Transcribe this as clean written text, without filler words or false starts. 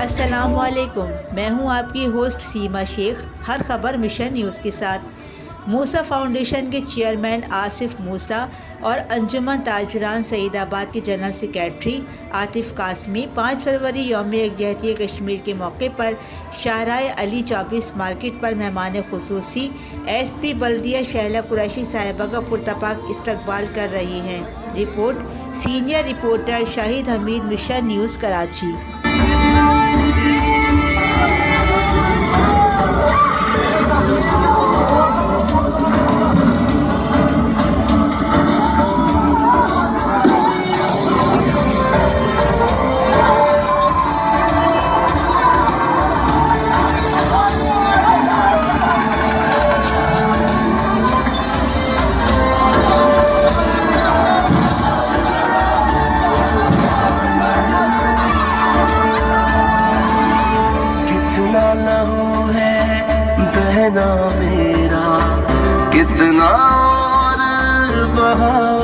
अस्सलामुअलैकुम। मैं हूं आपकी होस्ट सीमा शेख। हर खबर मिशन न्यूज़ के साथ। मूसा फाउंडेशन के चेयरमैन आसिफ मूसा और अंजुमन ताजरान सईदाबाद के जनरल सेक्रेटरी आतिफ कासमी 5 फरवरी यौम यकजहती कश्मीर के मौके पर शाहराह अली 24 मार्केट पर मेहमान खुसूसी SP बल्दिया शहला कुरैशी साहिबा का पुरतपाक इस्तकबाल कर रही हैं। Report senior reporter Shahid Hamid, mission news, Karachi. कितना लहू है बहना मेरा, कितना और बहा